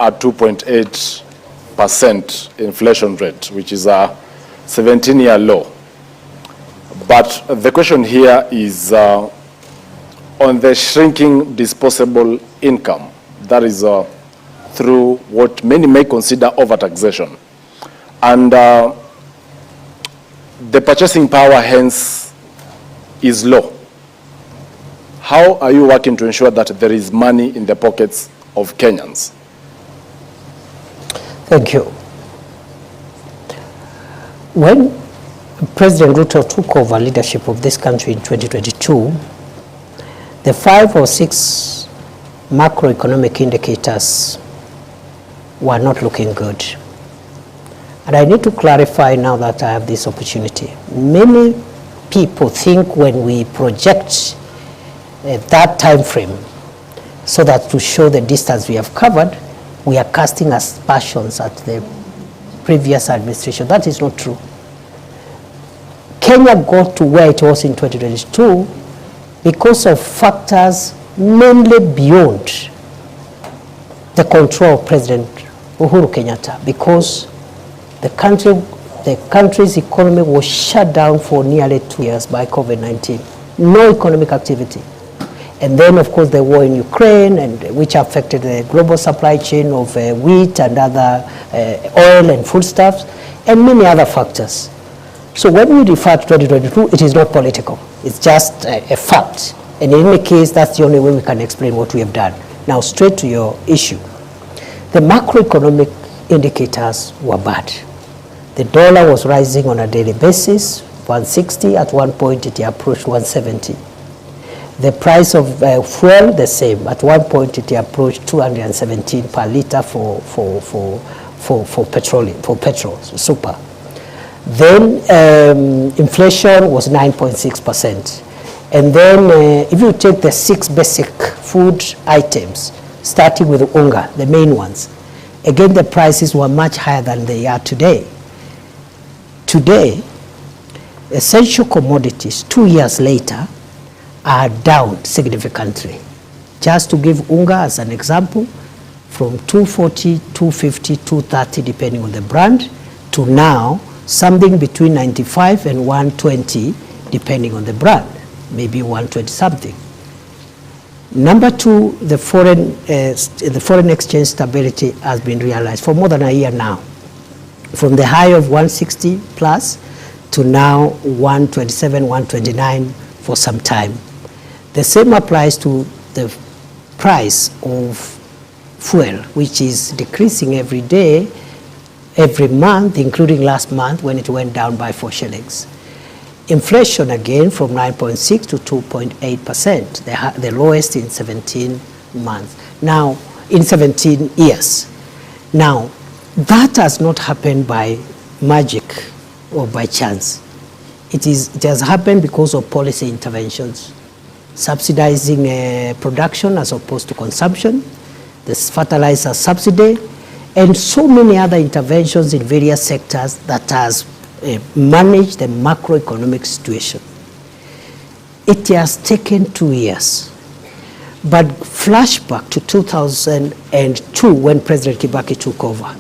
at 2.8% inflation rate, which is a 17-year low. But the question here is on the shrinking disposable income, that is through what many may consider overtaxation. And the purchasing power, hence, is low. How are you working to ensure that there is money in the pockets of Kenyans? Thank you. When President Ruto took over leadership of this country in 2022, the 5 or 6 macroeconomic indicators were not looking good. And I need to clarify now that I have this opportunity. Many people think when we project that time frame so that to show the distance we have covered, we are casting aspersions at the previous administration. That is not true. Kenya got to where it was in 2022 because of factors mainly beyond the control of President Uhuru Kenyatta, because the country's economy was shut down for nearly 2 years by COVID-19. No economic activity. And then, of course, the war in Ukraine, which affected the global supply chain of wheat and other oil and foodstuffs, and many other factors. So when we refer to 2022, it is not political. It's just a fact. And in any case, that's the only way we can explain what we have done. Now, straight to your issue. The macroeconomic indicators were bad. The dollar was rising on a daily basis, 160. At one point, it approached 170. The price of fuel, the same. At one point, it approached 217 per liter for petrol, super. Then inflation was 9.6%. And then if you take the 6 basic food items, starting with unga, the main ones, again, the prices were much higher than they are today. Today, essential commodities, 2 years later, are down significantly. Just to give unga as an example, from 240, 250, 230, depending on the brand, to now something between 95 and 120, depending on the brand, maybe 120 something. Number 2, the foreign exchange stability has been realized for more than a year now, from the high of 160 plus to now 127, 129 for some time. The same applies to the price of fuel, which is decreasing every day, every month, including last month when it went down by 4 shillings. Inflation again from 9.6 to 2.8%, the lowest in 17 months. Now, in 17 years. Now, that has not happened by magic or by chance. It has happened because of policy interventions, subsidizing production as opposed to consumption, the fertilizer subsidy, and so many other interventions in various sectors that has managed the macroeconomic situation. It has taken 2 years. But flashback to 2002 when President Kibaki took over,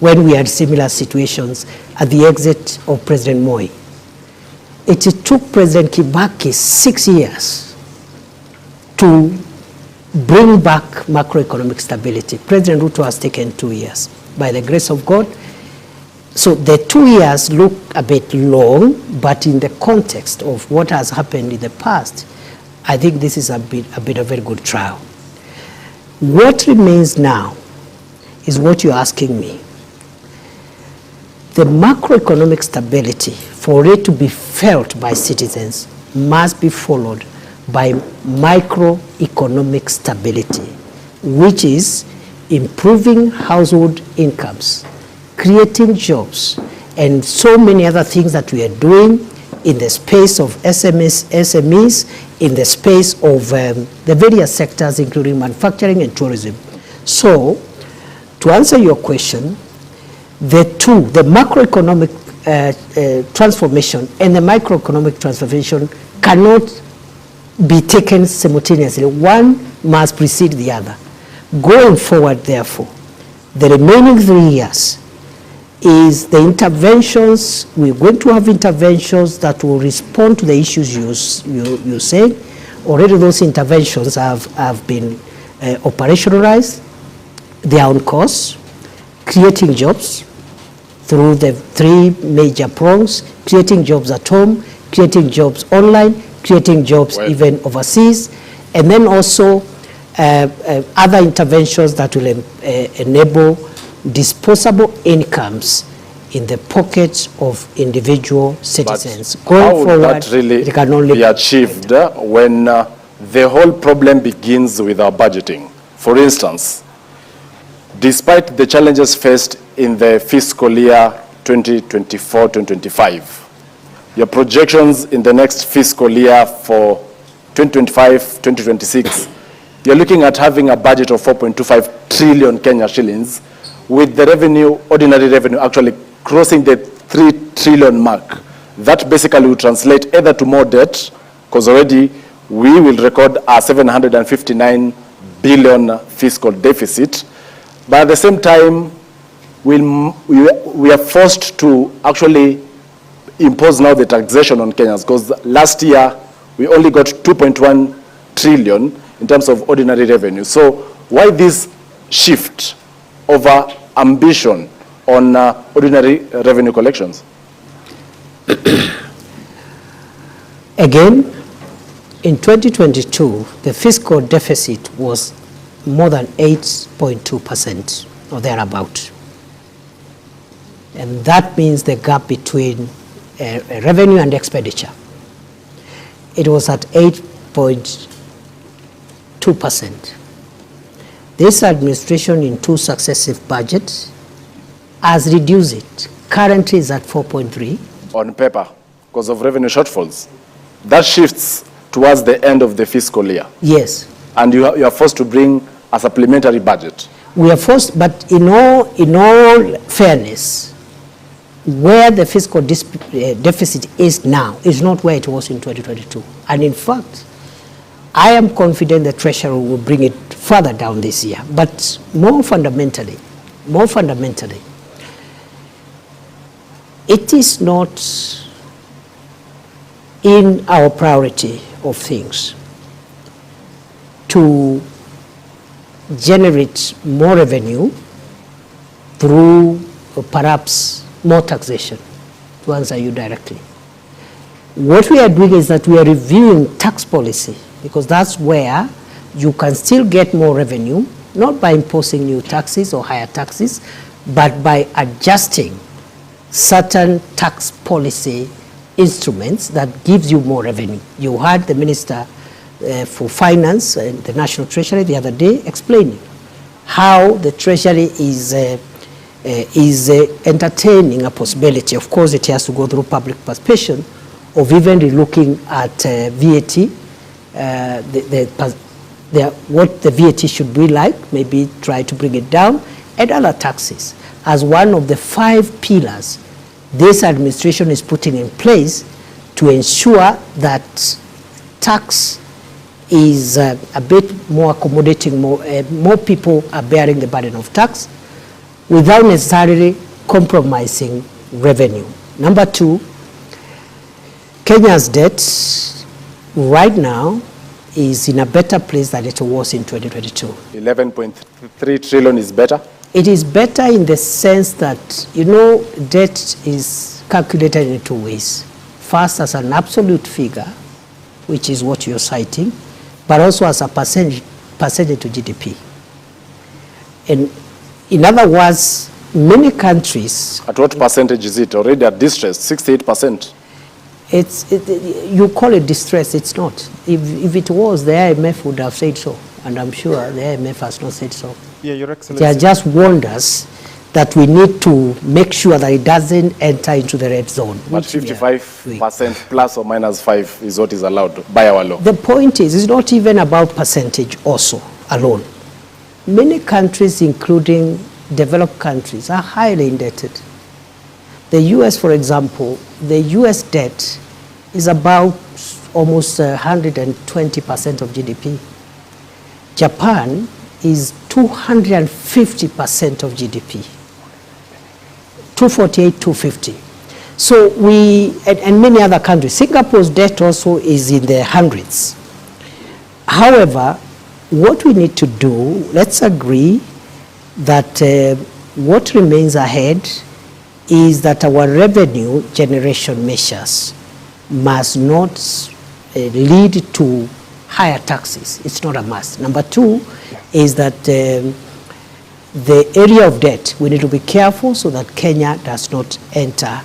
when we had similar situations at the exit of President Moi. It took President Kibaki 6 years to bring back macroeconomic stability. President Ruto has taken 2 years, by the grace of God. So the 2 years look a bit long, but in the context of what has happened in the past, I think this is a bit of a very good trial. What remains now is what you're asking me. The macroeconomic stability, for it to be felt by citizens, must be followed by microeconomic stability, which is improving household incomes, creating jobs, and so many other things that we are doing in the space of SMEs, in the space of the various sectors, including manufacturing and tourism. So, to answer your question, the macroeconomic transformation and the microeconomic transformation cannot be taken simultaneously. One must precede the other. Going forward, therefore, The remaining 3 years is the interventions. We're going to have interventions that will respond to the issues you say. Already those interventions have been operationalized. They are on course, creating jobs through the 3 major prongs: creating jobs at home, creating jobs online, creating jobs even overseas, and then also other interventions that will enable disposable incomes in the pockets of individual citizens. But going how would forward, that really it can only be achieved when the whole problem begins with our budgeting? For instance, despite the challenges faced in the fiscal year 2024-2025, your projections in the next fiscal year for 2025-2026, you're looking at having a budget of 4.25 trillion Kenya shillings, with the revenue, ordinary revenue, actually crossing the 3 trillion mark. That basically will translate either to more debt, because already we will record a 759 billion fiscal deficit, but at the same time, we are forced to actually impose now the taxation on Kenyans, because last year we only got 2.1 trillion in terms of ordinary revenue. So why this shift over ambition on ordinary revenue collections? Again, in 2022, the fiscal deficit was more than 8.2% or thereabout. And that means the gap between revenue and expenditure. It was at 8.2%. This administration in 2 successive budgets has reduced it. Currently is at 4.3. On paper, because of revenue shortfalls. That shifts towards the end of the fiscal year. Yes. And you are forced to bring a supplementary budget. We are forced, but in all fairness, where the fiscal deficit is now is not where it was in 2022. And in fact, I am confident the Treasury will bring it further down this year. But more fundamentally, it is not in our priority of things to generate more revenue through perhaps more taxation, to answer you directly. What we are doing is that we are reviewing tax policy, because that's where you can still get more revenue, not by imposing new taxes or higher taxes, but by adjusting certain tax policy instruments that gives you more revenue. You heard the Minister for Finance and the National Treasury the other day explaining how the Treasury is entertaining a possibility. Of course, it has to go through public participation of even relooking at VAT, what the VAT should be like, maybe try to bring it down, and other taxes as one of the 5 pillars this administration is putting in place to ensure that tax is a bit more accommodating, more people are bearing the burden of tax without necessarily compromising revenue. Number 2, Kenya's debt right now is in a better place than it was in 2022. 11.3 trillion is better? It is better in the sense that, debt is calculated in 2 ways. First, as an absolute figure, which is what you're citing, but also as a percentage to GDP. And in other words, many countries... At what percentage is it? Already at distress, 68%. You call it distress, it's not. If it was, the IMF would have said so, and I'm sure the IMF has not said so. Yeah, Your Excellency. They are just warned us that we need to make sure that it doesn't enter into the red zone. But 55% plus or minus 5 is what is allowed by our law. The point is, it's not even about percentage also alone. Many countries, including developed countries, are highly indebted. The US, for example, the US debt is about almost 120% of GDP. Japan is 2 250% of GDP. 248, 250. So we, and many other countries, Singapore's debt also is in the hundreds. However, what we need to do, let's agree that what remains ahead is that our revenue generation measures must not lead to higher taxes. It's not a must. Number two is that the area of debt, we need to be careful so that Kenya does not enter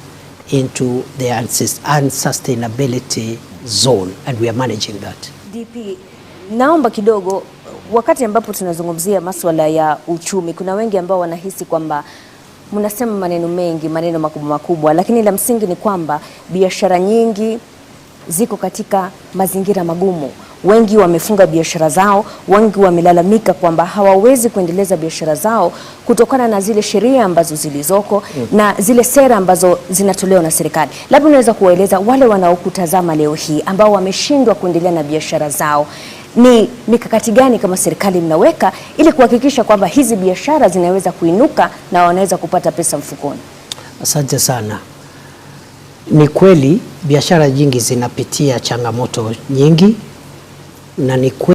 into the unsustainability zone, and we are managing that. DP, naomba kidogo, wakati ambapo tunazungumzia masuala ya uchumi, kuna wengi ambao wanahisi kwamba mnasema maneno mengi, maneno makubwa makubwa, lakini la msingi ni kwamba biashara nyingi ziko katika mazingira magumu. Wengi wamefunga biashara zao, wengi wamelalamika kwamba hawawezi kuendeleza biashara zao kutokana na zile sheria ambazo zilizoko na zile sera ambazo zinatolewa na serikali. Labda unaweza kuwaeleza wale wanaokutazama leo hii ambao wameshindwa kuendelea na biashara zao, ni mikakati gani kama serikali mnaweka ili kuhakikisha kwamba hizi biashara zinaweza kuinuka na wanaweza kupata pesa mfukoni? Asante sana. Ni kweli biashara nyingi zinapitia changamoto nyingi, na ni kweli